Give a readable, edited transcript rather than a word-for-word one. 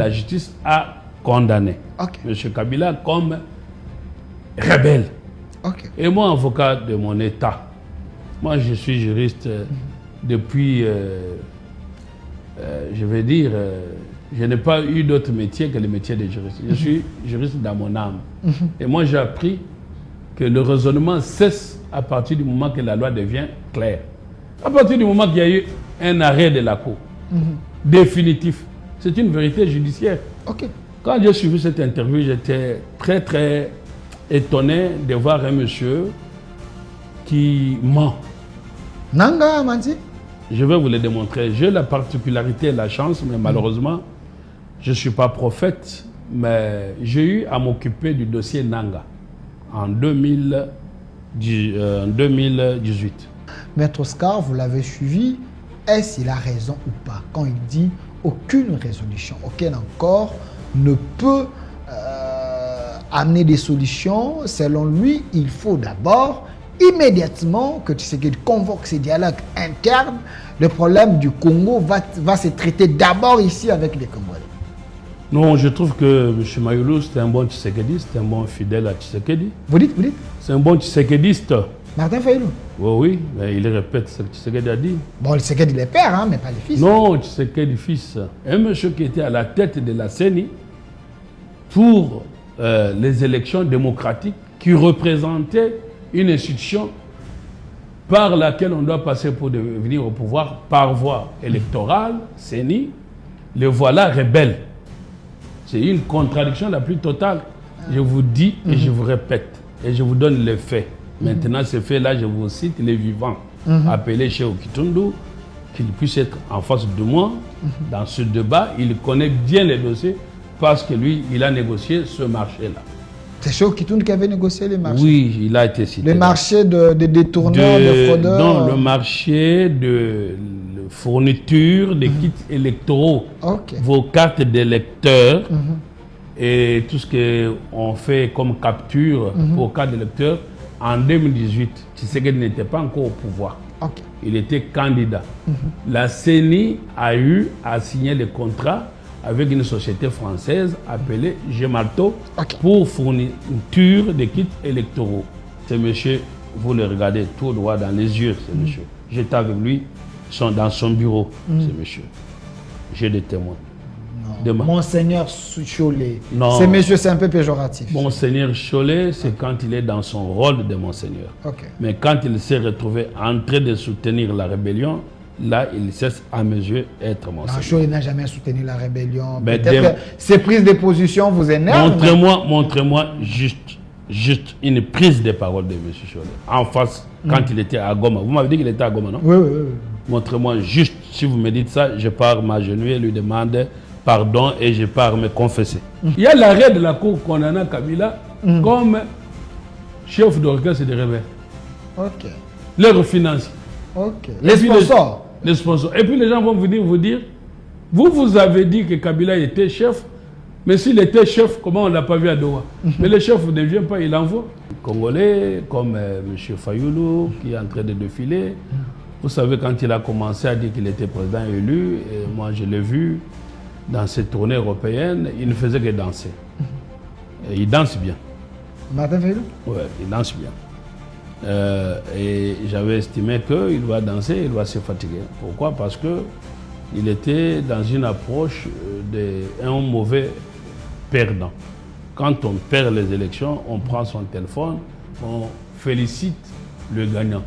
La justice a condamné M. Kabila comme rebelle. Et moi, avocat de mon État, moi je suis juriste depuis, je vais dire, je n'ai pas eu d'autre métier que le métier de juriste. Je suis juriste dans mon âme. Et moi j'ai appris que le raisonnement cesse à partir du moment que la loi devient claire. À partir du moment qu'il y a eu un arrêt de la Cour, définitif, c'est une vérité judiciaire. Quand j'ai suivi cette interview, j'étais très étonné de voir un monsieur qui ment. Nanga Manzi? Je vais vous le démontrer. J'ai la particularité et la chance, mais malheureusement, je ne suis pas prophète, mais j'ai eu à m'occuper du dossier Nanga en 2018. Maître Oscar, vous l'avez suivi. Est-ce qu'il a raison ou pas quand il dit aucune résolution, aucun accord ne peut amener des solutions? Selon lui, il faut d'abord immédiatement que Tshisekedi convoque ces dialogues internes. Le problème du Congo va se traiter d'abord ici avec les Congolais. Non, je trouve que M. Mayulu, c'est un bon Tshisekediste, c'est un bon fidèle à Tshisekedi. Vous dites? C'est un bon Tshisekediste. Martin Fayulu? Oui, mais il répète ce que Tshisekedi a dit. Bon, Tshisekedi les pères, hein, mais pas les fils. Non, Tshisekedi fils. Un monsieur qui était à la tête de la CENI pour les élections démocratiques, qui représentait une institution par laquelle on doit passer pour devenir au pouvoir par voie électorale, CENI, le voilà rebelle. C'est une contradiction la plus totale. Je vous dis et je vous répète, et je vous donne les faits. Maintenant, ces faits-là, je vous cite les vivants. Appelez Cheikh Kitundu, qu'il puisse être en face de moi dans ce débat. Il connaît bien les dossiers parce que lui, il a négocié ce marché-là. C'est Cheikh Kitundu qui avait négocié les marchés? Oui, il a été cité. Le marché de détourneurs, de fraudeurs? Non, le marché de fourniture des kits électoraux. Vos cartes d'électeurs et tout ce qu'on fait comme capture pour cartes d'électeurs. En 2018, Tshisekedi n'était pas encore au pouvoir. Il était candidat. La CENI a eu à signer le contrat avec une société française appelée Gemalto pour fourniture des kits électoraux. Ce monsieur, vous le regardez tout droit dans les yeux, ce monsieur. J'étais avec lui dans son bureau, ce monsieur. J'ai des témoins. Monseigneur Cholet. Ce monsieur, c'est un peu péjoratif. Monseigneur Cholet, c'est quand il est dans son rôle de monseigneur. Mais quand il s'est retrouvé en train de soutenir la rébellion, là, il cesse à mes yeux être monseigneur. Cholet n'a jamais soutenu la rébellion. Peut-être que ces prises de position vous énervent. Montrez-moi juste une prise de parole de M. Cholet. En face, quand il était à Goma. Vous m'avez dit qu'il était à Goma, non? Oui. Montrez-moi juste, si vous me dites ça, je pars m'agenouiller, lui demander pardon et je pars me confesser. Il y a l'arrêt de la Cour condamnant Kabila comme chef d'orchestre de rebelles. Leur financier. Les sponsors. Les sponsors. Et puis les gens vont venir vous dire, vous avez dit que Kabila était chef, mais s'il était chef, comment on ne l'a pas vu à Doha? Mais le chef ne vient pas, il envoie. Congolais comme M. Fayulu qui est en train de défiler. Vous savez, quand il a commencé à dire qu'il était président élu, et moi je l'ai vu dans cette tournée européenne, il ne faisait que danser. Et il danse bien. Martin Fayulu? Oui, il danse bien. Et j'avais estimé qu'il va danser, il va se fatiguer. Pourquoi? Parce qu'il était dans une approche d'un mauvais perdant. Quand on perd les élections, on prend son téléphone, on félicite le gagnant.